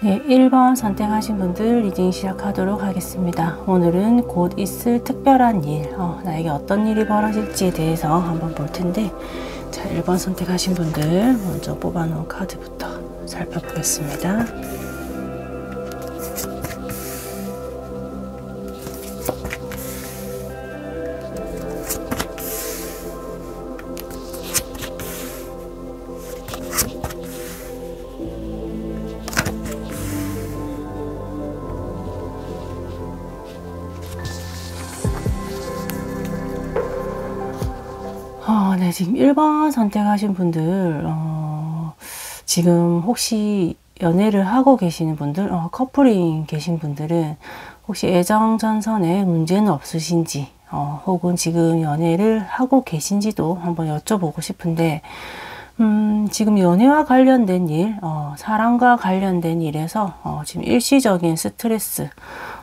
네, 1번 선택하신 분들 리딩 시작하도록 하겠습니다. 오늘은 곧 있을 특별한 일, 나에게 어떤 일이 벌어질지에 대해서 한번 볼 텐데, 자, 1번 선택하신 분들 먼저 뽑아놓은 카드부터 살펴보겠습니다. 네, 지금 1번 선택하신 분들, 지금 혹시 연애를 하고 계시는 분들, 커플인 계신 분들은 혹시 애정 전선에 문제는 없으신지, 혹은 지금 연애를 하고 계신지도 한번 여쭤보고 싶은데, 지금 연애와 관련된 일, 사랑과 관련된 일에서 지금 일시적인 스트레스,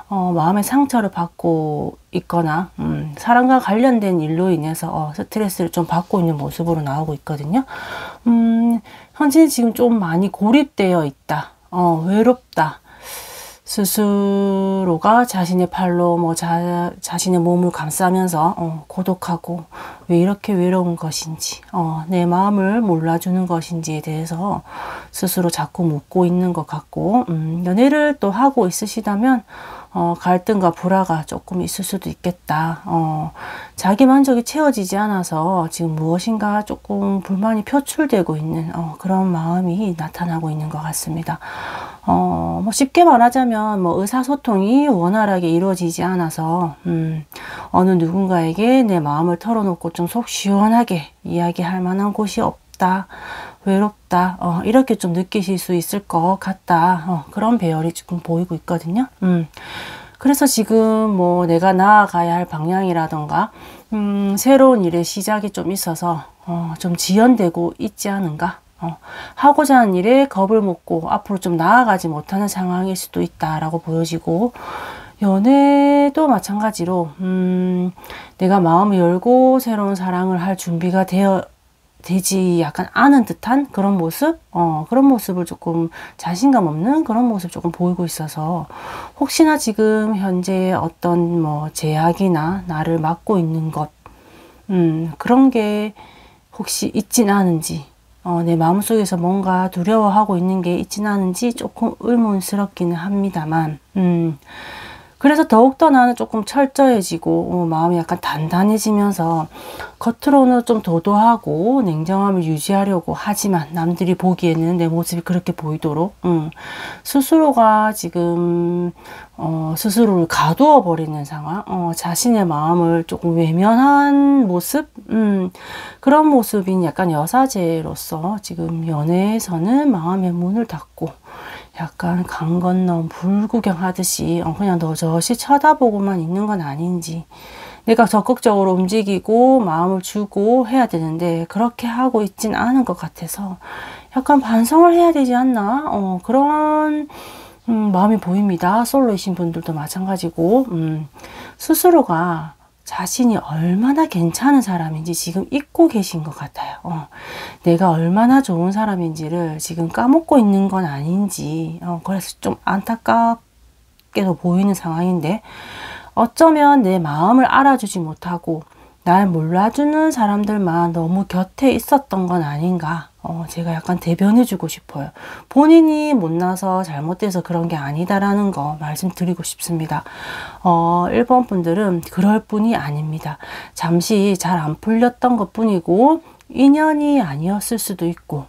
마음의 상처를 받고 있거나 사랑과 관련된 일로 인해서 스트레스를 좀 받고 있는 모습으로 나오고 있거든요. 현재 지금 좀 많이 고립되어 있다. 외롭다. 스스로가 자신의 팔로 자신의 몸을 감싸면서 고독하고 왜 이렇게 외로운 것인지, 내 마음을 몰라주는 것인지에 대해서 스스로 자꾸 묻고 있는 것 같고, 연애를 또 하고 있으시다면 갈등과 불화가 조금 있을 수도 있겠다. 자기 만족이 채워지지 않아서 지금 무엇인가 조금 불만이 표출되고 있는 그런 마음이 나타나고 있는 것 같습니다. 쉽게 말하자면 의사소통이 원활하게 이루어지지 않아서 어느 누군가에게 내 마음을 털어놓고 좀 속 시원하게 이야기할 만한 곳이 없다. 외롭다. 이렇게 좀 느끼실 수 있을 것 같다. 그런 배열이 지금 보이고 있거든요. 그래서 지금 내가 나아가야 할 방향이라던가 새로운 일의 시작이 좀 있어서 좀 지연되고 있지 않은가. 하고자 하는 일에 겁을 먹고 앞으로 좀 나아가지 못하는 상황일 수도 있다라고 보여지고, 연애도 마찬가지로 내가 마음을 열고 새로운 사랑을 할 준비가 되지 약간 않은 듯한 그런 모습? 그런 모습을 조금 자신감 없는 그런 모습 조금 보이고 있어서, 혹시나 지금 현재 어떤 제약이나 나를 막고 있는 것, 그런 게 혹시 있진 않은지, 내 마음속에서 뭔가 두려워하고 있는 게 있진 않은지 조금 의문스럽기는 합니다만, 그래서 더욱더 나는 조금 철저해지고 마음이 약간 단단해지면서 겉으로는 좀 도도하고 냉정함을 유지하려고 하지만 남들이 보기에는 내 모습이 그렇게 보이도록 스스로가 지금 스스로를 가두어 버리는 상황, 자신의 마음을 조금 외면한 모습, 그런 모습인 약간 여사제로서 지금 연애에서는 마음의 문을 닫고 약간 강 건너 불구경 하듯이 그냥 너저시 쳐다보고만 있는 건 아닌지, 내가 적극적으로 움직이고 마음을 주고 해야 되는데 그렇게 하고 있진 않은 것 같아서 약간 반성을 해야 되지 않나, 그런 마음이 보입니다. 솔로이신 분들도 마찬가지고, 스스로가 자신이 얼마나 괜찮은 사람인지 지금 잊고 계신 것 같아요. 내가 얼마나 좋은 사람인지를 지금 까먹고 있는 건 아닌지, 그래서 좀 안타깝게도 보이는 상황인데, 어쩌면 내 마음을 알아주지 못하고 날 몰라주는 사람들만 너무 곁에 있었던 건 아닌가, 제가 약간 대변해주고 싶어요. 본인이 못나서 잘못돼서 그런 게 아니다라는 거 말씀드리고 싶습니다. 1번 분들은 그럴 뿐이 아닙니다. 잠시 잘 안 풀렸던 것 뿐이고 인연이 아니었을 수도 있고,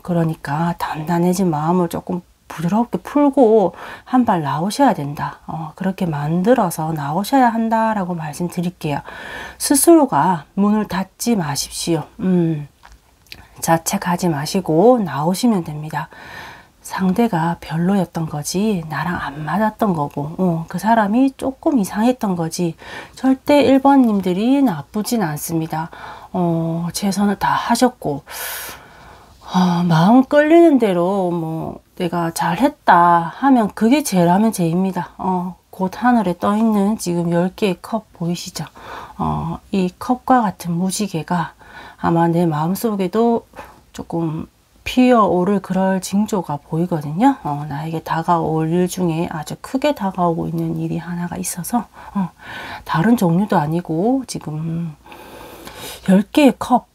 그러니까 단단해진 마음을 조금 부드럽게 풀고 한 발 나오셔야 된다. 그렇게 만들어서 나오셔야 한다라고 말씀드릴게요. 스스로가 문을 닫지 마십시오. 자책하지 마시고 나오시면 됩니다. 상대가 별로였던 거지 나랑 안 맞았던 거고 그 사람이 조금 이상했던 거지 절대 1번님들이 나쁘진 않습니다. 최선을 다 하셨고 마음 끌리는 대로 뭐 내가 잘했다 하면 그게 제일 하면 제입니다. 곧 하늘에 떠 있는 지금 10개의 컵 보이시죠? 이 컵과 같은 무지개가 아마 내 마음속에도 조금 피어오를 그럴 징조가 보이거든요. 나에게 다가올 일 중에 아주 크게 다가오고 있는 일이 하나가 있어서 다른 종류도 아니고 지금 10개의 컵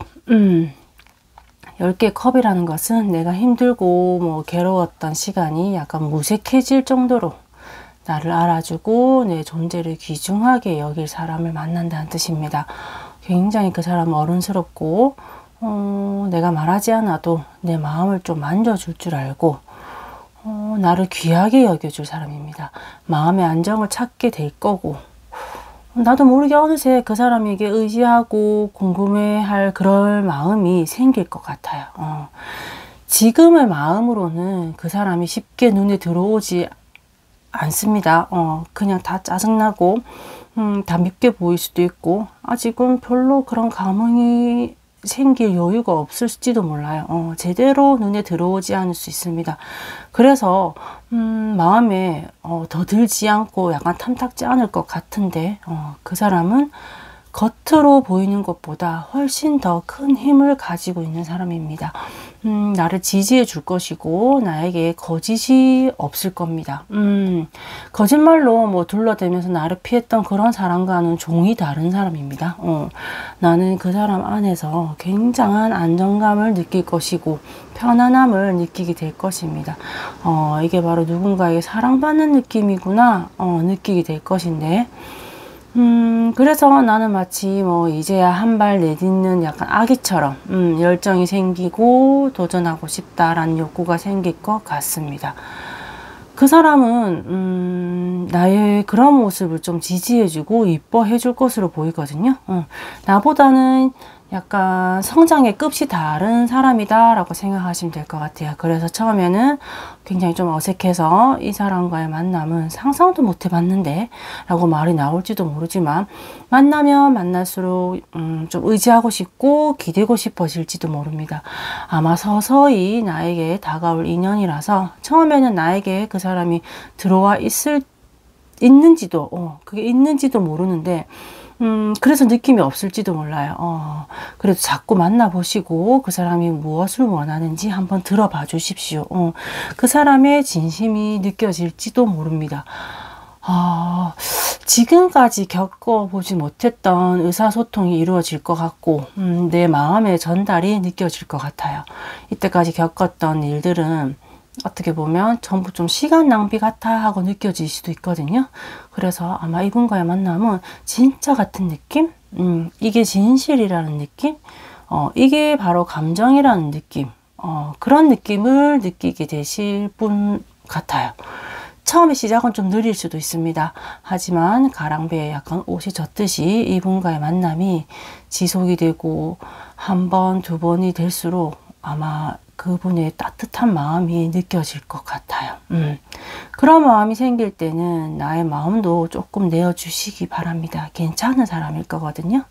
10개의 컵이라는 것은 내가 힘들고 뭐 괴로웠던 시간이 약간 무색해질 정도로 나를 알아주고 내 존재를 귀중하게 여길 사람을 만난다는 뜻입니다. 굉장히 그 사람은 어른스럽고 내가 말하지 않아도 내 마음을 좀 만져줄 줄 알고 나를 귀하게 여겨줄 사람입니다. 마음의 안정을 찾게 될 거고 나도 모르게 어느새 그 사람에게 의지하고 궁금해할 그럴 마음이 생길 것 같아요. 지금의 마음으로는 그 사람이 쉽게 눈에 들어오지 않습니다. 그냥 다 짜증나고 다 밉게 보일 수도 있고 아직은 별로 그런 감흥이 생길 여유가 없을지도 몰라요. 제대로 눈에 들어오지 않을 수 있습니다. 그래서 마음에 더 들지 않고 약간 탐탁지 않을 것 같은데 그 사람은 겉으로 보이는 것보다 훨씬 더 큰 힘을 가지고 있는 사람입니다. 나를 지지해 줄 것이고 나에게 거짓이 없을 겁니다. 거짓말로 뭐 둘러대면서 나를 피했던 그런 사람과는 종이 다른 사람입니다. 나는 그 사람 안에서 굉장한 안정감을 느낄 것이고 편안함을 느끼게 될 것입니다. 이게 바로 누군가에게 사랑받는 느낌이구나 느끼게 될 것인데 그래서 나는 마치 뭐 이제야 한 발 내딛는 약간 아기처럼 열정이 생기고 도전하고 싶다라는 욕구가 생길 것 같습니다. 그 사람은 나의 그런 모습을 좀 지지해주고 이뻐해줄 것으로 보이거든요. 나보다는 약간 성장의 급이 다른 사람이다 라고 생각하시면 될 것 같아요. 그래서 처음에는 굉장히 좀 어색해서 이 사람과의 만남은 상상도 못 해봤는데 라고 말이 나올지도 모르지만 만나면 만날수록 좀 의지하고 싶고 기대고 싶어질지도 모릅니다. 아마 서서히 나에게 다가올 인연이라서 처음에는 나에게 그 사람이 들어와 있는지도 그게 있는지도 모르는데 그래서 느낌이 없을지도 몰라요. 그래도 자꾸 만나보시고 그 사람이 무엇을 원하는지 한번 들어봐 주십시오. 그 사람의 진심이 느껴질지도 모릅니다. 지금까지 겪어보지 못했던 의사소통이 이루어질 것 같고 내 마음의 전달이 느껴질 것 같아요. 이때까지 겪었던 일들은 어떻게 보면 전부 좀 시간 낭비 같아 하고 느껴질 수도 있거든요. 그래서 아마 이분과의 만남은 진짜 같은 느낌? 이게 진실이라는 느낌? 이게 바로 감정이라는 느낌? 그런 느낌을 느끼게 되실 분 같아요. 처음에 시작은 좀 느릴 수도 있습니다. 하지만 가랑비에 약간 옷이 젖듯이 이분과의 만남이 지속이 되고 한 번, 두 번이 될수록 아마 그분의 따뜻한 마음이 느껴질 것 같아요. 그런 마음이 생길 때는 나의 마음도 조금 내어주시기 바랍니다. 괜찮은 사람일 거거든요.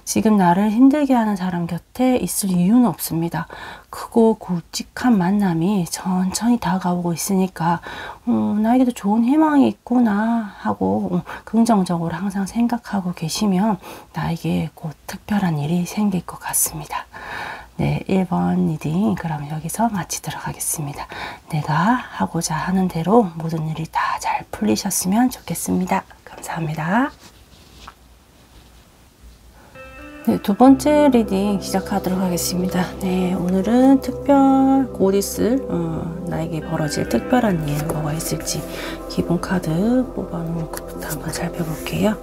지금 나를 힘들게 하는 사람 곁에 있을 이유는 없습니다. 크고 굵직한 만남이 천천히 다가오고 있으니까 나에게도 좋은 희망이 있구나 하고 긍정적으로 항상 생각하고 계시면 나에게 곧 특별한 일이 생길 것 같습니다. 네, 1번 리딩 그럼 여기서 마치도록 하겠습니다. 내가 하고자 하는 대로 모든 일이 다 잘 풀리셨으면 좋겠습니다. 감사합니다. 네, 두 번째 리딩 시작하도록 하겠습니다. 네, 오늘은 곧 있을 나에게 벌어질 특별한 일 뭐가 있을지 기본 카드 뽑아놓은 것부터 한번 살펴볼게요.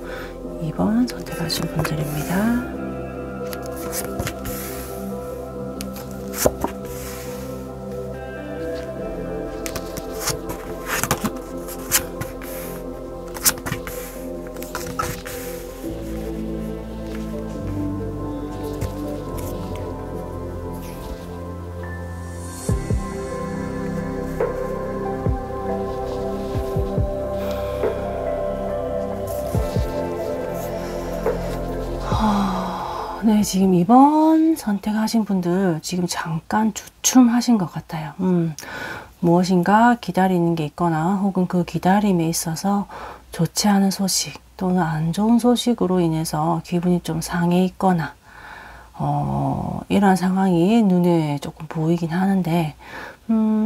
2번 선택하신 분들입니다. 네, 지금 이번 선택하신 분들 지금 잠깐 주춤하신 것 같아요. 무엇인가 기다리는 게 있거나 혹은 그 기다림에 있어서 좋지 않은 소식 또는 안 좋은 소식으로 인해서 기분이 좀 상해 있거나 이런 상황이 눈에 조금 보이긴 하는데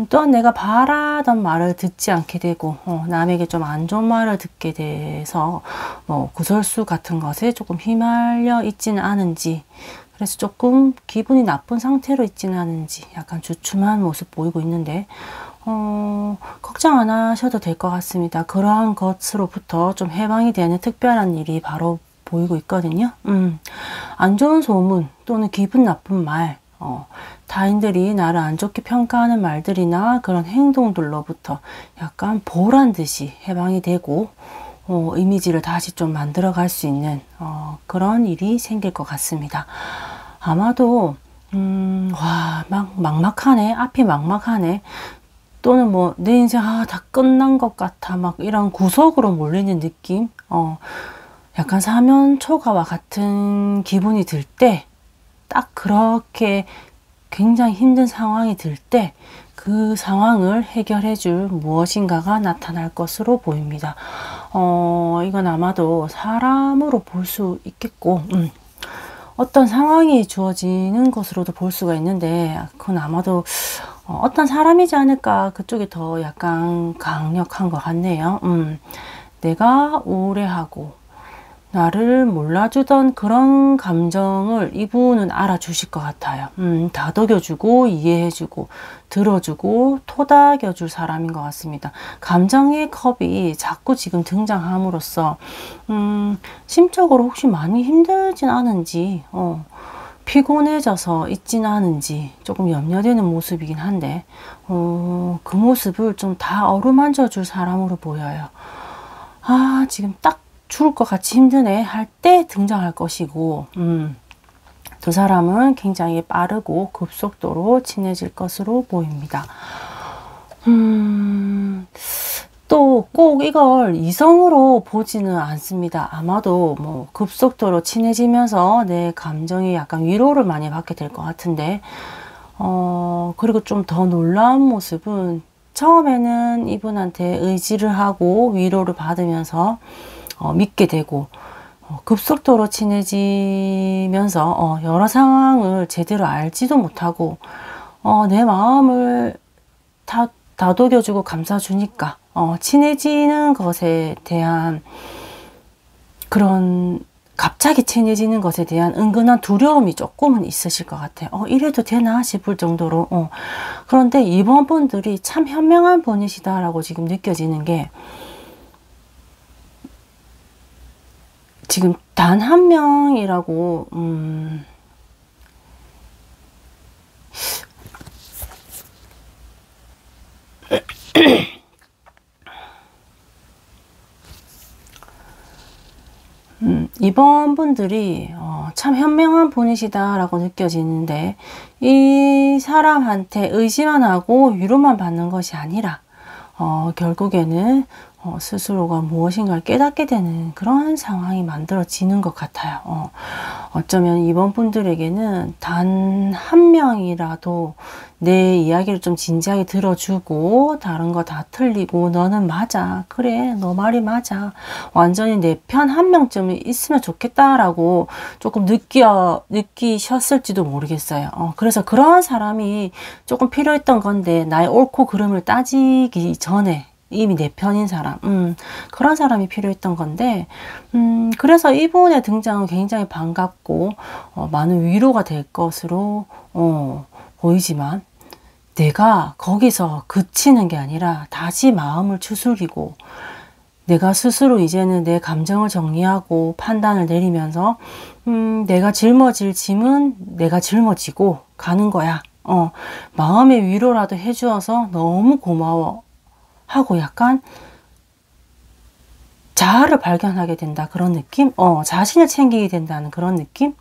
또한 내가 바라던 말을 듣지 않게 되고 남에게 좀 안 좋은 말을 듣게 돼서 구설수 같은 것에 조금 휘말려 있지는 않은지, 그래서 조금 기분이 나쁜 상태로 있지는 않은지 약간 주춤한 모습 보이고 있는데 걱정 안 하셔도 될 것 같습니다. 그러한 것으로부터 좀 해방이 되는 특별한 일이 바로 보이고 있거든요. 안 좋은 소문 또는 기분 나쁜 말, 타인들이 나를 안 좋게 평가하는 말들이나 그런 행동들로부터 약간 보란 듯이 해방이 되고 이미지를 다시 좀 만들어 갈 수 있는 그런 일이 생길 것 같습니다. 아마도 와, 막막하네, 앞이 막막하네, 또는 뭐 내 인생 다 끝난 것 같아, 막 이런 구석으로 몰리는 느낌, 약간 사면초가와 같은 기분이 들 때, 딱 그렇게 굉장히 힘든 상황이 들 때 그 상황을 해결해 줄 무엇인가가 나타날 것으로 보입니다. 이건 아마도 사람으로 볼 수 있겠고, 어떤 상황이 주어지는 것으로도 볼 수가 있는데, 그건 아마도 어떤 사람이지 않을까, 그쪽이 더 약간 강력한 것 같네요. 내가 우울해하고 나를 몰라주던 그런 감정을 이분은 알아주실 것 같아요. 다독여주고 이해해주고 들어주고 토닥여줄 사람인 것 같습니다. 감정의 컵이 자꾸 지금 등장함으로써 심적으로 혹시 많이 힘들진 않은지, 피곤해져서 있진 않은지 조금 염려되는 모습이긴 한데 그 모습을 좀 다 어루만져 줄 사람으로 보여요. 지금 딱 죽을 것 같이 힘드네 할 때 등장할 것이고, 두 사람은 굉장히 빠르고 급속도로 친해질 것으로 보입니다. 또 꼭 이걸 이성으로 보지는 않습니다. 아마도 뭐 급속도로 친해지면서 내 감정이 약간 위로를 많이 받게 될 것 같은데, 그리고 좀 더 놀라운 모습은 처음에는 이분한테 의지를 하고 위로를 받으면서 믿게 되고 급속도로 친해지면서 여러 상황을 제대로 알지도 못하고 내 마음을 다독여주고 감싸주니까 친해지는 것에 대한 그런 갑자기 친해지는 것에 대한 은근한 두려움이 조금은 있으실 것 같아요. 이래도 되나 싶을 정도로. 그런데 이번 분들이 참 현명한 분이시다라고 지금 느껴지는 게, 지금 단 한 명이라고 이번 분들이 참 현명한 분이시다라고 느껴지는데, 이 사람한테 의지만 하고 위로만 받는 것이 아니라 결국에는 스스로가 무엇인가를 깨닫게 되는 그런 상황이 만들어지는 것 같아요. 어쩌면 이번 분들에게는 단 한 명이라도 내 이야기를 좀 진지하게 들어주고 다른 거 다 틀리고 너는 맞아, 그래, 너 말이 맞아, 완전히 내 편 한 명쯤 있으면 좋겠다라고 조금 느끼셨을지도 모르겠어요. 그래서 그런 사람이 조금 필요했던 건데, 나의 옳고 그름을 따지기 전에 이미 내 편인 사람, 그런 사람이 필요했던 건데, 그래서 이분의 등장은 굉장히 반갑고 많은 위로가 될 것으로 보이지만, 내가 거기서 그치는 게 아니라 다시 마음을 추스리고 내가 스스로 이제는 내 감정을 정리하고 판단을 내리면서 내가 짊어질 짐은 내가 짊어지고 가는 거야. 마음의 위로라도 해주어서 너무 고마워 하고 약간 자아를 발견하게 된다, 그런 느낌? 자신을 챙기게 된다는 그런 느낌?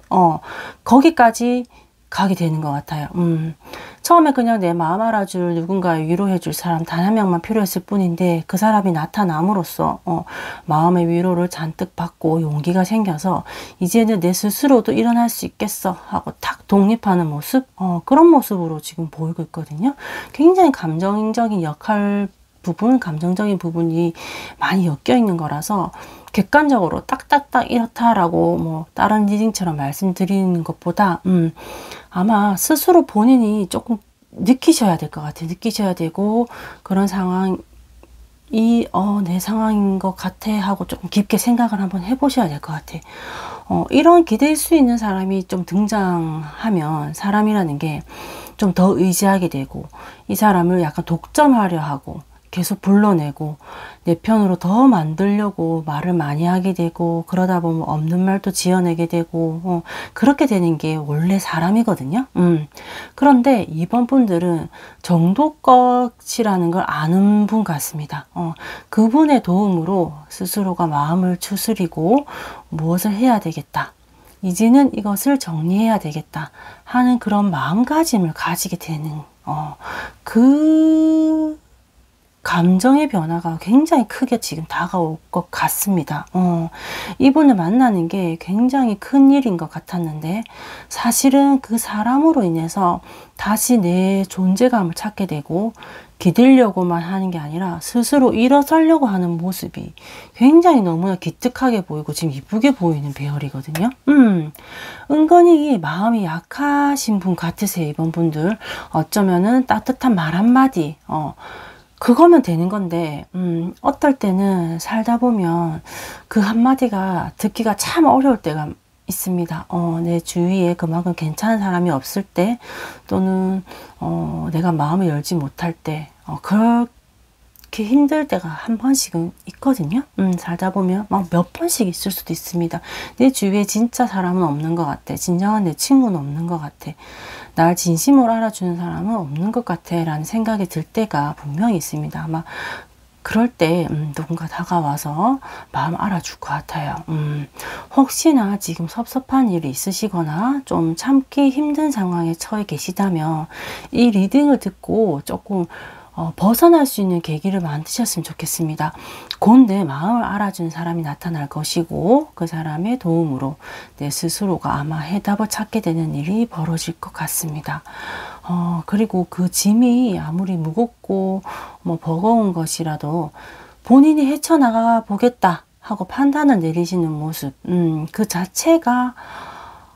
거기까지 가게 되는 것 같아요. 처음에 그냥 내 마음 알아줄 누군가 위로해줄 사람 단 한 명만 필요했을 뿐인데 그 사람이 나타남으로써 마음의 위로를 잔뜩 받고 용기가 생겨서 이제는 내 스스로도 일어날 수 있겠어 하고 탁 독립하는 모습, 그런 모습으로 지금 보이고 있거든요. 굉장히 감정적인 감정적인 부분이 많이 엮여 있는 거라서 객관적으로 딱딱딱 이렇다라고 뭐 다른 리딩처럼 말씀드리는 것보다 아마 스스로 본인이 조금 느끼셔야 될 것 같아요. 느끼셔야 되고 그런 상황이 내 상황인 것 같아 하고 조금 깊게 생각을 한번 해보셔야 될 것 같아. 이런 기댈 수 있는 사람이 좀 등장하면 사람이라는 게 좀 더 의지하게 되고 이 사람을 약간 독점하려 하고 계속 불러내고 내 편으로 더 만들려고 말을 많이 하게 되고 그러다 보면 없는 말도 지어내게 되고 그렇게 되는 게 원래 사람이거든요. 그런데 이번 분들은 정도껏이라는 걸 아는 분 같습니다. 그분의 도움으로 스스로가 마음을 추스리고 무엇을 해야 되겠다. 이제는 이것을 정리해야 되겠다 하는 그런 마음가짐을 가지게 되는 그 감정의 변화가 굉장히 크게 지금 다가올 것 같습니다. 이분을 만나는 게 굉장히 큰 일인 것 같았는데 사실은 그 사람으로 인해서 다시 내 존재감을 찾게 되고 기대려고만 하는 게 아니라 스스로 일어서려고 하는 모습이 굉장히 너무나 기특하게 보이고 지금 이쁘게 보이는 배열이거든요. 은근히 마음이 약하신 분 같으세요. 이번 분들 어쩌면은 따뜻한 말 한마디 그거면 되는 건데 어떨 때는 살다 보면 그 한마디가 듣기가 참 어려울 때가 있습니다. 내 주위에 그만큼 괜찮은 사람이 없을 때 또는 내가 마음을 열지 못할 때 그렇게 힘들 때가 한 번씩은 있거든요. 살다 보면 막 몇 번씩 있을 수도 있습니다. 내 주위에 진짜 사람은 없는 것 같아. 진정한 내 친구는 없는 것 같아. 날 진심으로 알아주는 사람은 없는 것 같아 라는 생각이 들 때가 분명히 있습니다. 아마 그럴 때 누군가 다가와서 마음 알아줄 것 같아요. 혹시나 지금 섭섭한 일이 있으시거나 좀 참기 힘든 상황에 처해 계시다면 이 리딩을 듣고 조금 벗어날 수 있는 계기를 만드셨으면 좋겠습니다. 곧 내 마음을 알아주는 사람이 나타날 것이고 그 사람의 도움으로 내 스스로가 아마 해답을 찾게 되는 일이 벌어질 것 같습니다. 그리고 그 짐이 아무리 무겁고 버거운 것이라도 본인이 헤쳐나가 보겠다 하고 판단을 내리시는 모습, 그 자체가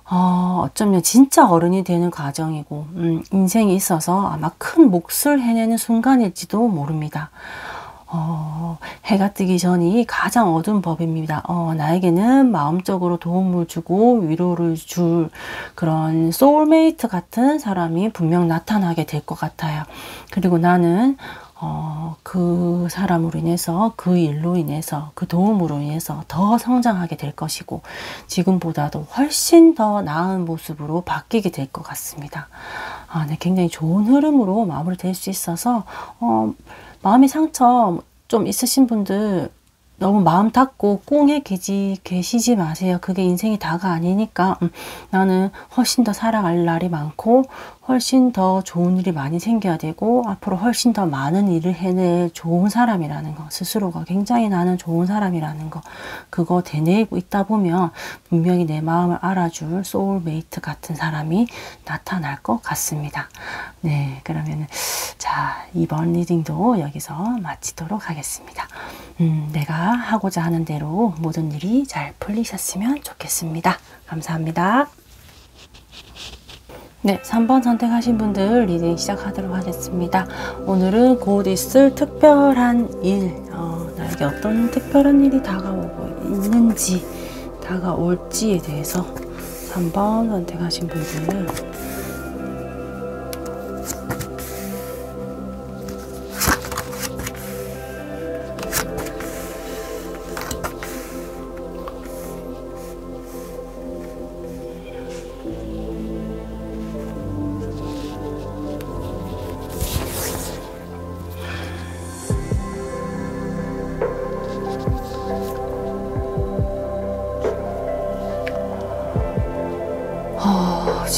어쩌면 진짜 어른이 되는 과정이고 인생에 있어서 아마 큰 몫을 해내는 순간일지도 모릅니다. 해가 뜨기 전이 가장 어두운 법입니다. 나에게는 마음적으로 도움을 주고 위로를 줄 그런 소울메이트 같은 사람이 분명 나타나게 될 것 같아요. 그리고 나는 그 사람으로 인해서 그 일로 인해서 그 도움으로 인해서 더 성장하게 될 것이고 지금보다도 훨씬 더 나은 모습으로 바뀌게 될 것 같습니다. 네, 굉장히 좋은 흐름으로 마무리될 수 있어서 마음의 상처 좀 있으신 분들 너무 마음 닫고 꽁에 계시지 마세요. 그게 인생이 다가 아니니까 나는 훨씬 더 살아갈 날이 많고 훨씬 더 좋은 일이 많이 생겨야 되고 앞으로 훨씬 더 많은 일을 해낼 좋은 사람이라는 거, 스스로가 굉장히 나는 좋은 사람이라는 거, 그거 되뇌이고 있다 보면 분명히 내 마음을 알아줄 소울메이트 같은 사람이 나타날 것 같습니다. 네, 그러면은 자, 이번 리딩도 여기서 마치도록 하겠습니다. 내가 하고자 하는 대로 모든 일이 잘 풀리셨으면 좋겠습니다. 감사합니다. 네, 3번 선택하신 분들 리딩 시작하도록 하겠습니다. 오늘은 곧 있을 특별한 일, 나에게 어떤 특별한 일이 다가오고 있는지, 다가올지에 대해서 3번 선택하신 분들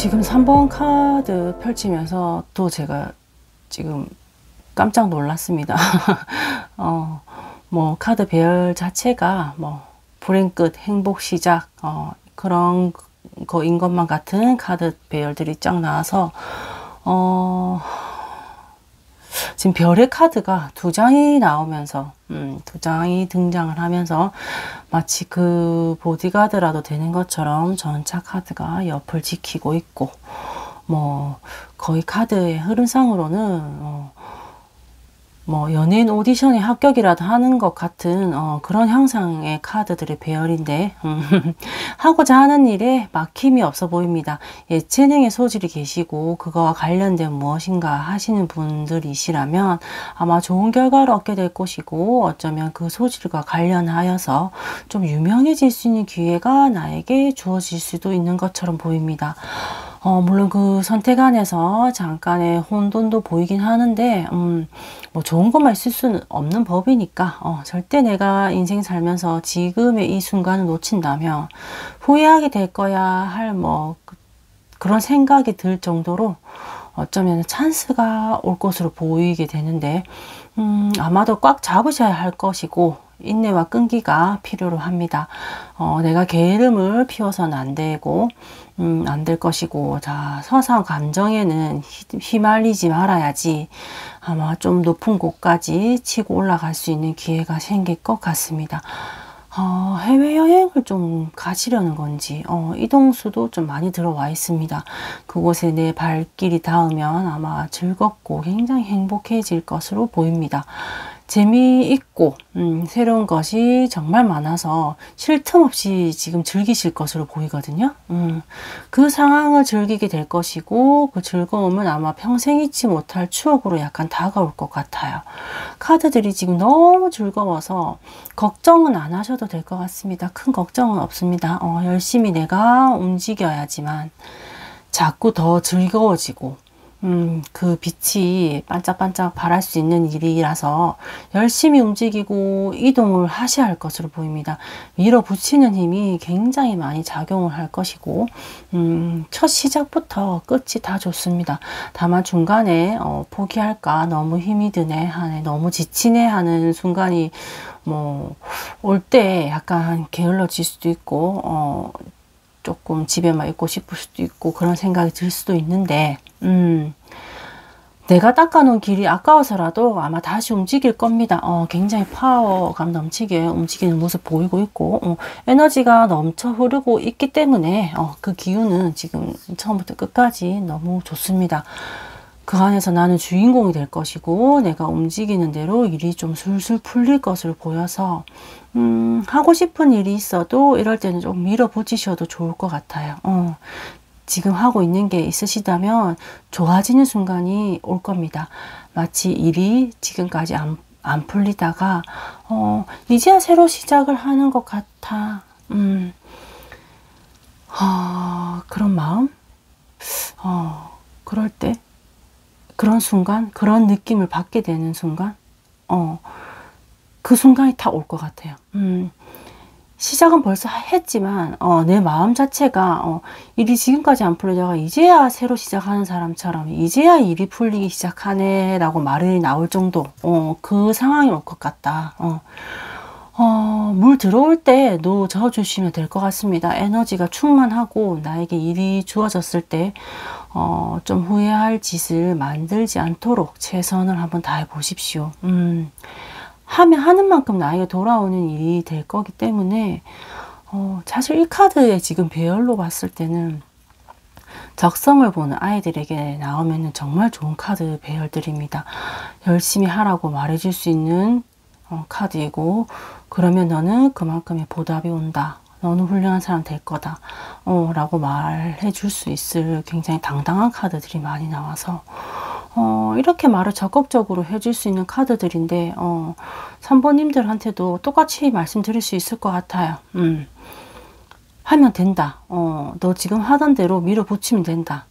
지금 3번 카드 펼치면서 또 제가 지금 깜짝 놀랐습니다. 뭐 카드 배열 자체가 뭐 불행 끝, 행복 시작 그런 거인 것만 같은 카드 배열들이 쫙 나와서 지금 별의 카드가 2장이 나오면서 2장이 등장을 하면서 마치 그 보디가드라도 되는 것처럼 전차 카드가 옆을 지키고 있고, 뭐 거의 카드의 흐름상으로는 뭐 연예인 오디션에 합격이라도 하는 것 같은 그런 형상의 카드들의 배열인데 하고자 하는 일에 막힘이 없어 보입니다. 예체능의 소질이 계시고 그거와 관련된 무엇인가 하시는 분들이시라면 아마 좋은 결과를 얻게 될 것이고, 어쩌면 그 소질과 관련하여서 좀 유명해질 수 있는 기회가 나에게 주어질 수도 있는 것처럼 보입니다. 물론 그 선택 안에서 잠깐의 혼돈도 보이긴 하는데, 뭐 좋은 것만 있을 수는 없는 법이니까, 절대 내가 인생 살면서 지금의 이 순간을 놓친다면 후회하게 될 거야 할 그런 생각이 들 정도로 어쩌면 찬스가 올 것으로 보이게 되는데, 아마도 꽉 잡으셔야 할 것이고, 인내와 끈기가 필요로 합니다. 내가 게으름을 피워서는 안 되고, 안 될 것이고, 자, 서사한 감정에는 휘말리지 말아야지 아마 좀 높은 곳까지 치고 올라갈 수 있는 기회가 생길 것 같습니다. 해외여행을 좀 가시려는 건지, 이동수도 좀 많이 들어와 있습니다. 그곳에 내 발길이 닿으면 아마 즐겁고 굉장히 행복해질 것으로 보입니다. 재미있고 새로운 것이 정말 많아서 쉴 틈 없이 지금 즐기실 것으로 보이거든요. 그 상황을 즐기게 될 것이고, 그 즐거움은 아마 평생 잊지 못할 추억으로 약간 다가올 것 같아요. 카드들이 지금 너무 즐거워서 걱정은 안 하셔도 될 것 같습니다. 큰 걱정은 없습니다. 열심히 내가 움직여야지만 자꾸 더 즐거워지고, 그 빛이 반짝반짝 발할 수 있는 일이라서 열심히 움직이고 이동을 하셔야 할 것으로 보입니다. 밀어붙이는 힘이 굉장히 많이 작용을 할 것이고, 첫 시작부터 끝이 다 좋습니다. 다만 중간에 포기할까, 너무 힘이 드네 하네, 너무 지치네 하는 순간이 올 때 약간 게을러질 수도 있고, 조금 집에만 있고 싶을 수도 있고 그런 생각이 들 수도 있는데, 내가 닦아놓은 길이 아까워서라도 아마 다시 움직일 겁니다. 굉장히 파워감 넘치게 움직이는 모습 보이고 있고, 에너지가 넘쳐 흐르고 있기 때문에 그 기운은 지금 처음부터 끝까지 너무 좋습니다. 그 안에서 나는 주인공이 될 것이고, 내가 움직이는 대로 일이 좀 술술 풀릴 것으로 보여서 하고 싶은 일이 있어도 이럴 때는 좀 밀어붙이셔도 좋을 것 같아요. 지금 하고 있는 게 있으시다면 좋아지는 순간이 올 겁니다. 마치 일이 지금까지 안 풀리다가 이제야 새로 시작을 하는 것 같아. 그런 마음? 그럴 때, 그런 순간, 그런 느낌을 받게 되는 순간, 그 순간이 다 올 것 같아요. 시작은 벌써 했지만 내 마음 자체가 일이 지금까지 안 풀리다가 이제야 새로 시작하는 사람처럼 이제야 일이 풀리기 시작하네 라고 말이 나올 정도, 그 상황이 올 것 같다. 물 들어올 때 저어주시면 될 것 같습니다. 에너지가 충만하고 나에게 일이 주어졌을 때 좀 후회할 짓을 만들지 않도록 최선을 한번 다해 보십시오. 하면 하는 만큼 나에게 돌아오는 일이 될 거기 때문에, 사실 이 카드의 지금 배열로 봤을 때는 적성을 보는 아이들에게 나오면 정말 좋은 카드 배열들입니다. 열심히 하라고 말해줄 수 있는 카드이고, 그러면 너는 그만큼의 보답이 온다, 너는 훌륭한 사람 될 거다 라고 말해 줄 수 있을 굉장히 당당한 카드들이 많이 나와서 이렇게 말을 적극적으로 해줄 수 있는 카드들인데, 3번님들한테도 똑같이 말씀드릴 수 있을 것 같아요. 하면 된다. 너 지금 하던 대로 밀어붙이면 된다.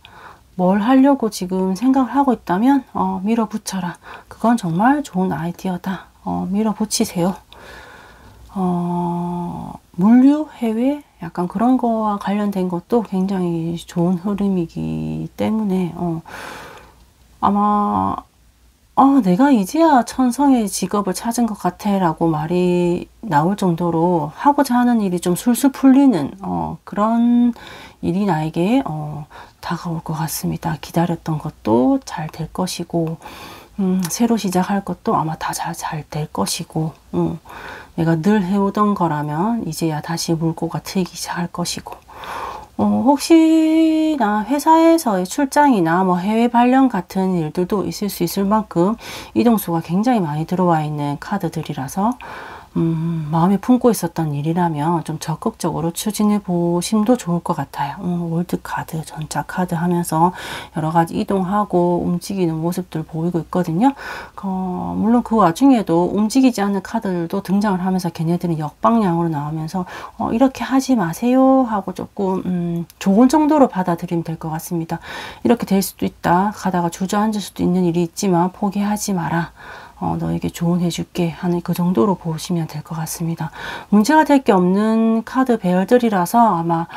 뭘 하려고 지금 생각을 하고 있다면 밀어붙여라. 그건 정말 좋은 아이디어다. 밀어붙이세요. 물류, 해외 약간 그런 거와 관련된 것도 굉장히 좋은 흐름이기 때문에 아마 내가 이제야 천성의 직업을 찾은 것 같아 라고 말이 나올 정도로 하고자 하는 일이 좀 술술 풀리는 그런 일이 나에게 다가올 것 같습니다. 기다렸던 것도 잘 될 것이고 새로 시작할 것도 아마 다 잘 될 것이고 내가 늘 해오던 거라면 이제야 다시 물꼬가 트이기 시작할 것이고 혹시나 회사에서의 출장이나 뭐 해외 발령 같은 일들도 있을 수 있을 만큼 이동수가 굉장히 많이 들어와 있는 카드들이라서 마음에 품고 있었던 일이라면 좀 적극적으로 추진해 보심도 좋을 것 같아요. 월드카드, 전자카드 하면서 여러 가지 이동하고 움직이는 모습들 보이고 있거든요. 물론 그 와중에도 움직이지 않는 카드들도 등장을 하면서 걔네들은 역방향으로 나오면서 이렇게 하지 마세요 하고 조금 좋은 정도로 받아들이면 될 것 같습니다. 이렇게 될 수도 있다. 가다가 주저앉을 수도 있는 일이 있지만 포기하지 마라. 너에게 조언해줄게 하는 그 정도로 보시면 될 것 같습니다. 문제가 될 게 없는 카드 배열들이라서 아마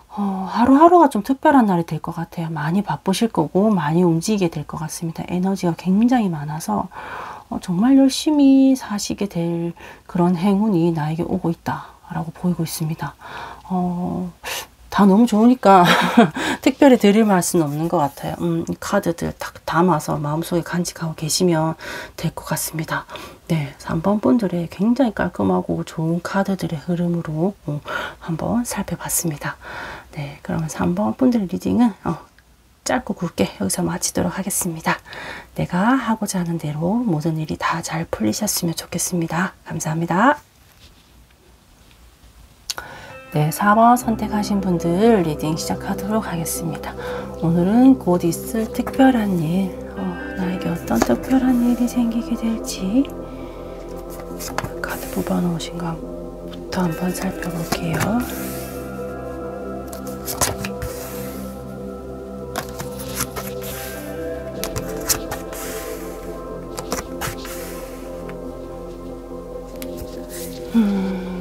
하루하루가 좀 특별한 날이 될 것 같아요. 많이 바쁘실 거고 많이 움직이게 될 것 같습니다. 에너지가 굉장히 많아서 정말 열심히 사시게 될 그런 행운이 나에게 오고 있다 라고 보이고 있습니다. 다 너무 좋으니까 특별히 드릴 말씀은 없는 것 같아요. 이 카드들 딱 담아서 마음속에 간직하고 계시면 될 것 같습니다. 네, 3번 분들의 굉장히 깔끔하고 좋은 카드들의 흐름으로 한번 살펴봤습니다. 네, 그러면 3번 분들 리딩은 짧고 굵게 여기서 마치도록 하겠습니다. 내가 하고자 하는 대로 모든 일이 다 잘 풀리셨으면 좋겠습니다. 감사합니다. 네, 4번 선택하신 분들 리딩 시작하도록 하겠습니다. 오늘은 곧 있을 특별한 일, 나에게 어떤 특별한 일이 생기게 될지 카드 뽑아 놓으신 것부터 한번 살펴볼게요.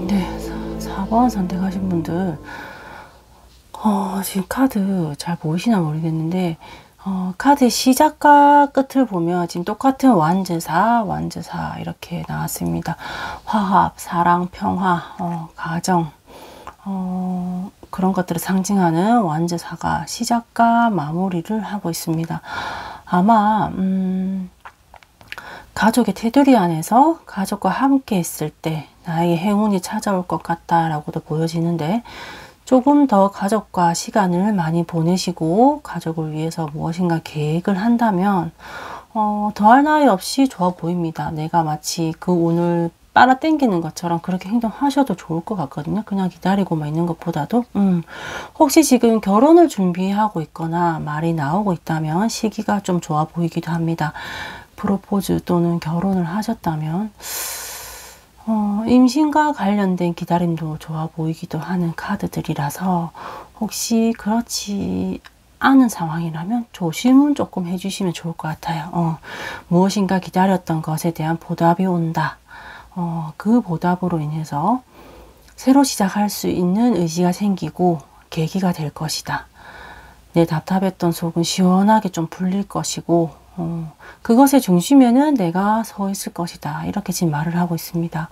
네, 4번 선택하신 분들 지금 카드 잘 보이시나 모르겠는데 카드의 시작과 끝을 보면 지금 똑같은 완제사 이렇게 나왔습니다. 화합, 사랑, 평화, 가정 그런 것들을 상징하는 완제사가 시작과 마무리를 하고 있습니다. 아마 가족의 테두리 안에서 가족과 함께 있을 때 나에게 행운이 찾아올 것 같다라고도 보여지는데 조금 더 가족과 시간을 많이 보내시고 가족을 위해서 무엇인가 계획을 한다면 더할 나위 없이 좋아 보입니다. 내가 마치 그 운을 빨아당기는 것처럼 그렇게 행동하셔도 좋을 것 같거든요. 그냥 기다리고만 있는 것보다도 혹시 지금 결혼을 준비하고 있거나 말이 나오고 있다면 시기가 좀 좋아 보이기도 합니다. 프로포즈 또는 결혼을 하셨다면 임신과 관련된 기다림도 좋아 보이기도 하는 카드들이라서 혹시 그렇지 않은 상황이라면 조심은 조금 해주시면 좋을 것 같아요. 무엇인가 기다렸던 것에 대한 보답이 온다. 그 보답으로 인해서 새로 시작할 수 있는 의지가 생기고 계기가 될 것이다. 내 답답했던 속은 시원하게 좀 풀릴 것이고 그것의 중심에는 내가 서 있을 것이다. 이렇게 지금 말을 하고 있습니다.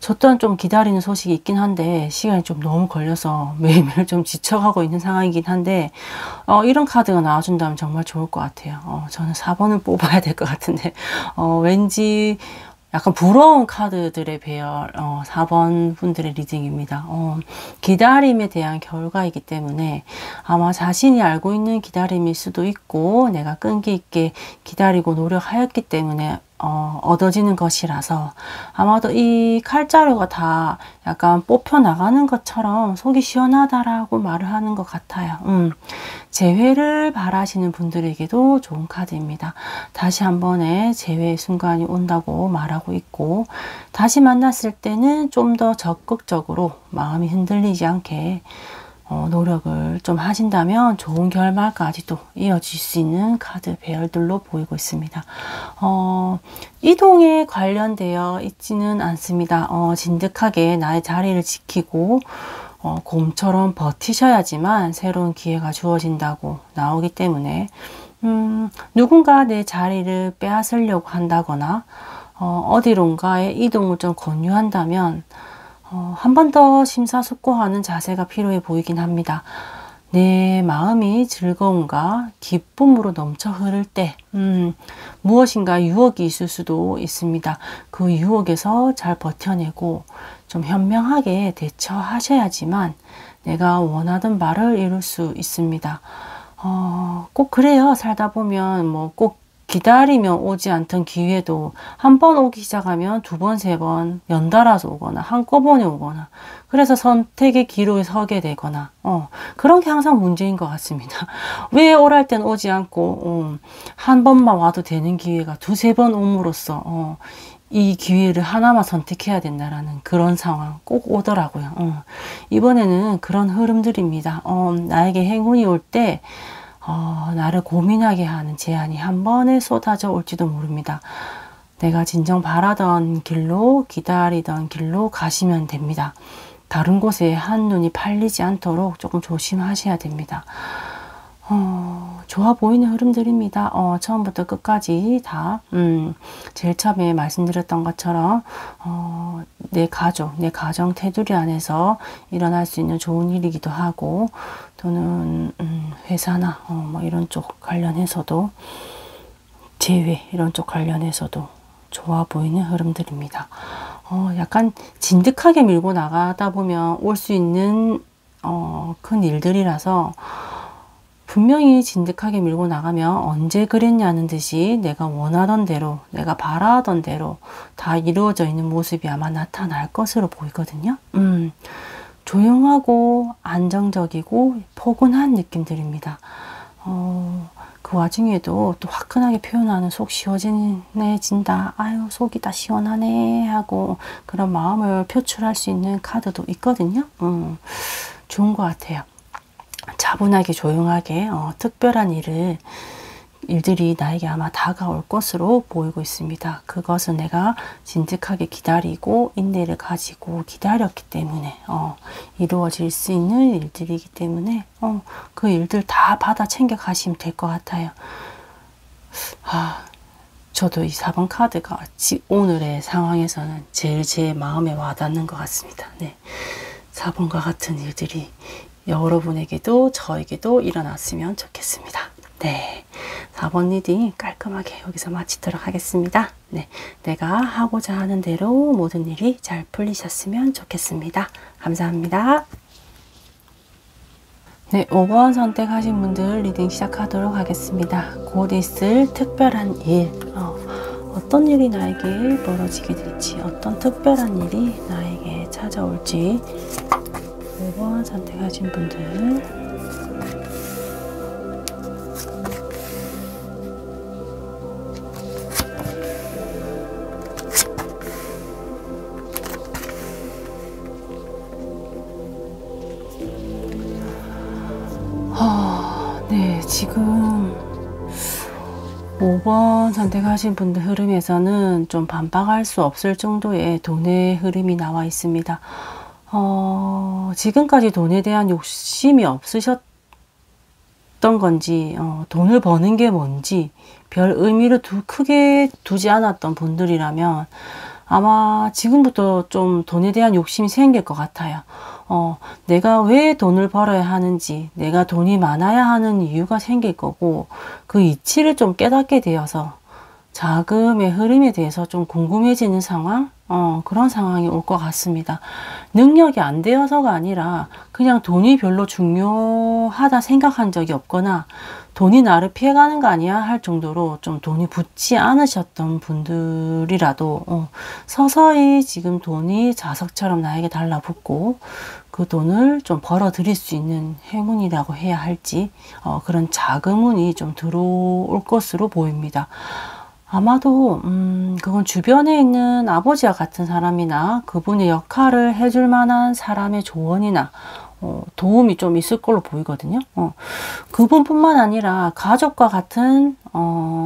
저 또한 좀 기다리는 소식이 있긴 한데 시간이 좀 너무 걸려서 매일매일 좀 지쳐가고 있는 상황이긴 한데 이런 카드가 나와준다면 정말 좋을 것 같아요. 저는 4번을 뽑아야 될 것 같은데 왠지 약간 부러운 카드들의 배열 4번 분들의 리딩입니다. 기다림에 대한 결과이기 때문에 아마 자신이 알고 있는 기다림일 수도 있고 내가 끈기 있게 기다리고 노력하였기 때문에 얻어지는 것이라서 아마도 이 칼자루가 다 약간 뽑혀 나가는 것처럼 속이 시원하다라고 말을 하는 것 같아요. 재회를 바라시는 분들에게도 좋은 카드입니다. 다시 한 번의 재회의 순간이 온다고 말하고 있고 다시 만났을 때는 좀 더 적극적으로 마음이 흔들리지 않게 노력을 좀 하신다면 좋은 결말까지도 이어질 수 있는 카드 배열들로 보이고 있습니다. 이동에 관련되어 있지는 않습니다. 진득하게 나의 자리를 지키고 곰처럼 버티셔야지만 새로운 기회가 주어진다고 나오기 때문에 누군가 내 자리를 빼앗으려고 한다거나 어디론가에 이동을 좀 권유한다면 한 번 더 심사숙고하는 자세가 필요해 보이긴 합니다. 내 마음이 즐거움과 기쁨으로 넘쳐 흐를 때 무엇인가 유혹이 있을 수도 있습니다. 그 유혹에서 잘 버텨내고 좀 현명하게 대처하셔야지만 내가 원하던 바를 이룰 수 있습니다. 꼭 그래요. 살다 보면 뭐 꼭 기다리면 오지 않던 기회도 한 번 오기 시작하면 두 번, 세 번 연달아서 오거나 한꺼번에 오거나 그래서 선택의 기로에 서게 되거나 그런 게 항상 문제인 것 같습니다. 왜 오랄 땐 오지 않고 한 번만 와도 되는 기회가 두세 번 옴으로써 이 기회를 하나만 선택해야 된다라는 그런 상황 꼭 오더라고요. 이번에는 그런 흐름들입니다. 나에게 행운이 올 때 나를 고민하게 하는 제안이 한 번에 쏟아져 올지도 모릅니다. 내가 진정 바라던 길로 기다리던 길로 가시면 됩니다. 다른 곳에 한눈이 팔리지 않도록 조금 조심하셔야 됩니다. 좋아 보이는 흐름들입니다. 처음부터 끝까지 다 제일 처음에 말씀드렸던 것처럼 내 가족, 내 가정 테두리 안에서 일어날 수 있는 좋은 일이기도 하고 또는 회사나 뭐 이런 쪽 관련해서도 재회 이런 쪽 관련해서도 좋아 보이는 흐름들입니다. 약간 진득하게 밀고 나가다 보면 올 수 있는 큰 일들이라서 분명히 진득하게 밀고 나가면 언제 그랬냐는 듯이 내가 원하던 대로 내가 바라던 대로 다 이루어져 있는 모습이 아마 나타날 것으로 보이거든요. 조용하고 안정적이고 포근한 느낌들입니다. 그 와중에도 또 화끈하게 표현하는 속 시원해진다. 아유 속이 다 시원하네 하고 그런 마음을 표출할 수 있는 카드도 있거든요. 좋은 것 같아요. 차분하게 조용하게 특별한 일들이 나에게 아마 다가올 것으로 보이고 있습니다. 그것은 내가 진득하게 기다리고 인내를 가지고 기다렸기 때문에 이루어질 수 있는 일들이기 때문에 그 일들 다 받아 챙겨 가시면 될 것 같아요. 저도 이 4번 카드가 오늘의 상황에서는 제일 제 마음에 와닿는 것 같습니다. 네, 4번과 같은 일들이 여러분에게도 저에게도 일어났으면 좋겠습니다. 네, 4번 리딩 깔끔하게 여기서 마치도록 하겠습니다. 네, 내가 하고자 하는 대로 모든 일이 잘 풀리셨으면 좋겠습니다. 감사합니다. 네, 5번 선택하신 분들 리딩 시작하도록 하겠습니다. 곧 있을 특별한 일, 어떤 일이 나에게 벌어지게 될지, 어떤 특별한 일이 나에게 찾아올지 5번 선택하신 분들 네, 지금 5번 선택하신 분들 흐름에서는 좀 반박할 수 없을 정도의 돈의 흐름이 나와 있습니다. 지금까지 돈에 대한 욕심이 없으셨던 건지 돈을 버는 게 뭔지 별 의미를 크게 두지 않았던 분들이라면 아마 지금부터 좀 돈에 대한 욕심이 생길 것 같아요. 내가 왜 돈을 벌어야 하는지, 내가 돈이 많아야 하는 이유가 생길 거고 그 이치를 좀 깨닫게 되어서 자금의 흐름에 대해서 좀 궁금해지는 상황? 그런 상황이 올 것 같습니다. 능력이 안 되어서가 아니라 그냥 돈이 별로 중요하다 생각한 적이 없거나 돈이 나를 피해가는 거 아니야 할 정도로 좀 돈이 붙지 않으셨던 분들이라도 서서히 지금 돈이 자석처럼 나에게 달라붙고 그 돈을 좀 벌어 들일 수 있는 행운이라고 해야 할지 그런 자금운이 좀 들어올 것으로 보입니다. 아마도 그건 주변에 있는 아버지와 같은 사람이나 그분의 역할을 해줄 만한 사람의 조언이나 도움이 좀 있을 걸로 보이거든요. 그분뿐만 아니라 가족과 같은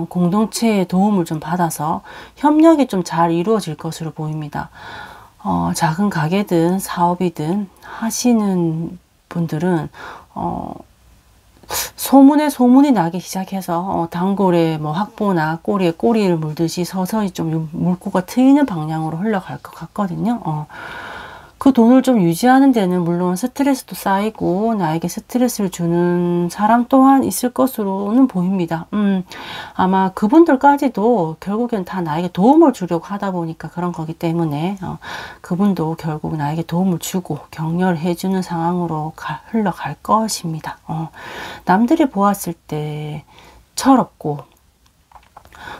공동체의 도움을 좀 받아서 협력이 좀 잘 이루어질 것으로 보입니다. 작은 가게든 사업이든 하시는 분들은 소문에 소문이 나기 시작해서 단골의 뭐 확보나 꼬리에 꼬리를 물듯이 서서히 좀 물꼬가 트이는 방향으로 흘러갈 것 같거든요. 그 돈을 좀 유지하는 데는 물론 스트레스도 쌓이고 나에게 스트레스를 주는 사람 또한 있을 것으로는 보입니다. 아마 그분들까지도 결국엔 다 나에게 도움을 주려고 하다 보니까 그런 거기 때문에 그분도 결국 나에게 도움을 주고 격려를 해주는 상황으로 흘러갈 것입니다. 남들이 보았을 때 철없고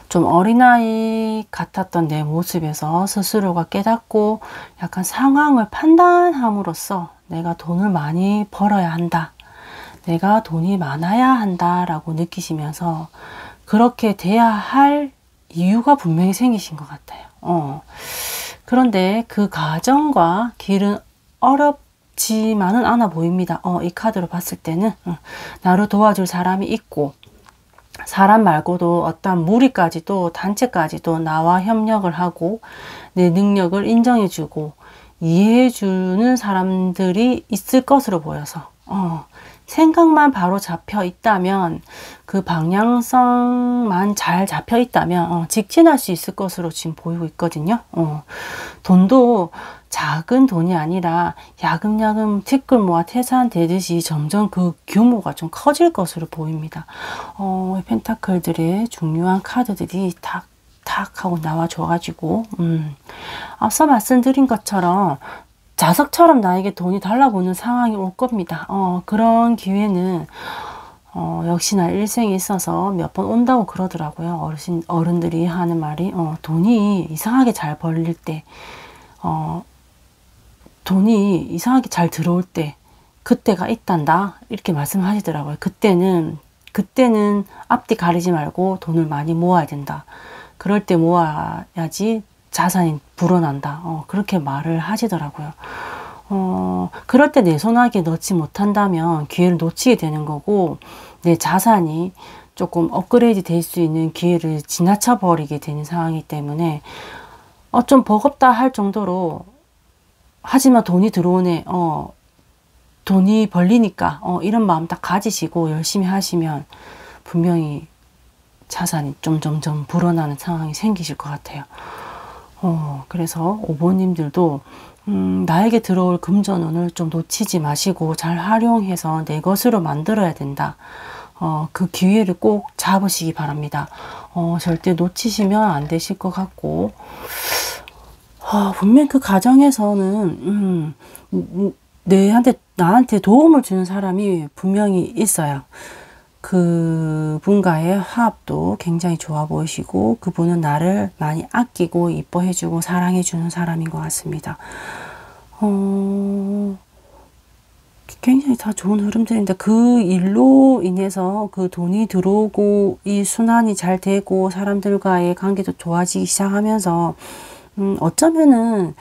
좀 어린아이 같았던 내 모습에서 스스로가 깨닫고 약간 상황을 판단함으로써 내가 돈을 많이 벌어야 한다. 내가 돈이 많아야 한다 라고 느끼시면서 그렇게 돼야 할 이유가 분명히 생기신 것 같아요. 그런데 그 과정과 길은 어렵지만은 않아 보입니다. 이 카드로 봤을 때는 나를 도와줄 사람이 있고 사람 말고도 어떤 무리까지도 단체까지도 나와 협력을 하고 내 능력을 인정해주고 이해해주는 사람들이 있을 것으로 보여서 생각만 바로 잡혀 있다면 그 방향성만 잘 잡혀 있다면 직진할 수 있을 것으로 지금 보이고 있거든요. 돈도 작은 돈이 아니라 야금야금 티끌 모아 태산되듯이 점점 그 규모가 좀 커질 것으로 보입니다. 펜타클들의 중요한 카드들이 탁탁 하고 나와줘가지고 앞서 말씀드린 것처럼 자석처럼 나에게 돈이 달라붙는 상황이 올 겁니다. 그런 기회는 역시나 일생에 있어서 몇 번 온다고 그러더라고요. 어른들이 하는 말이 돈이 이상하게 잘 벌릴 때 돈이 이상하게 잘 들어올 때 그때가 있단다 이렇게 말씀하시더라고요. 그때는 앞뒤 가리지 말고 돈을 많이 모아야 된다. 그럴 때 모아야지 자산이 불어난다. 그렇게 말을 하시더라고요. 그럴 때 내 손아귀에 넣지 못한다면 기회를 놓치게 되는 거고 내 자산이 조금 업그레이드 될 수 있는 기회를 지나쳐 버리게 되는 상황이기 때문에 좀 버겁다 할 정도로 하지만 돈이 들어오네. 돈이 벌리니까 이런 마음 딱 가지시고 열심히 하시면 분명히 자산이 점점 불어나는 상황이 생기실 것 같아요. 그래서 5번님들도 나에게 들어올 금전운을 좀 놓치지 마시고 잘 활용해서 내 것으로 만들어야 된다. 그 기회를 꼭 잡으시기 바랍니다. 절대 놓치시면 안 되실 것 같고 분명 그 과정에서는 나한테 도움을 주는 사람이 분명히 있어요. 그분과의 화합도 굉장히 좋아 보이시고 그분은 나를 많이 아끼고 이뻐해주고 사랑해주는 사람인 것 같습니다. 굉장히 다 좋은 흐름들인데 그 일로 인해서 그 돈이 들어오고 이 순환이 잘 되고 사람들과의 관계도 좋아지기 시작하면서 어쩌면은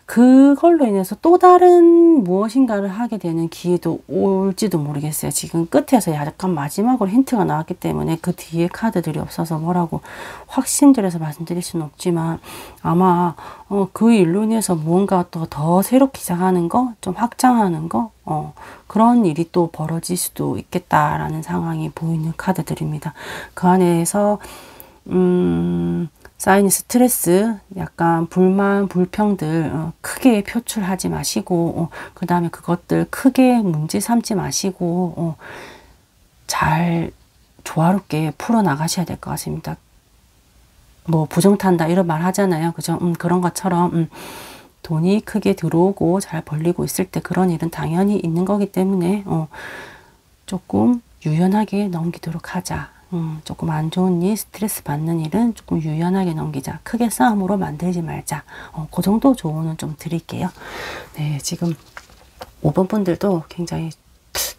그걸로 인해서 또 다른 무엇인가를 하게 되는 기회도 올지도 모르겠어요. 지금 끝에서 약간 마지막으로 힌트가 나왔기 때문에 그 뒤에 카드들이 없어서 뭐라고 확신들에서 말씀드릴 수는 없지만 아마 그 일로 인해서 무언가 또 더 새롭게 시작하는 거, 좀 확장하는 거 그런 일이 또 벌어질 수도 있겠다라는 상황이 보이는 카드들입니다. 그 안에서 쌓이는 스트레스, 약간 불만, 불평들 크게 표출하지 마시고 그 다음에 그것들 크게 문제 삼지 마시고 잘 조화롭게 풀어나가셔야 될 것 같습니다. 뭐 부정탄다 이런 말 하잖아요. 그죠? 그런 것처럼 돈이 크게 들어오고 잘 벌리고 있을 때 그런 일은 당연히 있는 거기 때문에 조금 유연하게 넘기도록 하자. 조금 안 좋은 일, 스트레스 받는 일은 조금 유연하게 넘기자. 크게 싸움으로 만들지 말자. 그 정도 조언은 좀 드릴게요. 네, 지금 5번 분들도 굉장히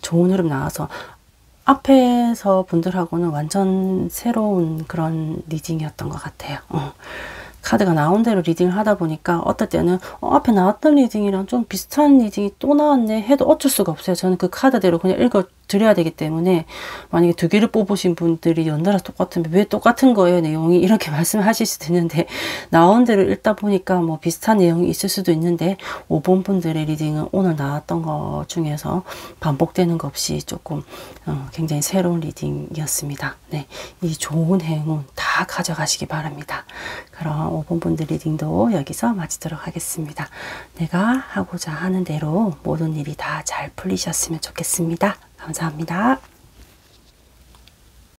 좋은 흐름 나와서 앞에서 분들하고는 완전 새로운 그런 리딩이었던 것 같아요. 카드가 나온 대로 리딩을 하다 보니까 어떨 때는 앞에 나왔던 리딩이랑 좀 비슷한 리딩이 또 나왔네 해도 어쩔 수가 없어요. 저는 그 카드대로 그냥 읽어 드려야 되기 때문에, 만약에 2개를 뽑으신 분들이 연달아 똑같으면 왜 똑같은 거예요 내용이, 이렇게 말씀하실 수도 있는데, 나온 대로 읽다 보니까 뭐 비슷한 내용이 있을 수도 있는데 5번 분들의 리딩은 오늘 나왔던 것 중에서 반복되는 것 없이 조금 굉장히 새로운 리딩이었습니다. 네, 이 좋은 행운 다 가져가시기 바랍니다. 그럼 5번 분들 리딩도 여기서 마치도록 하겠습니다. 내가 하고자 하는 대로 모든 일이 다 잘 풀리셨으면 좋겠습니다. 감사합니다.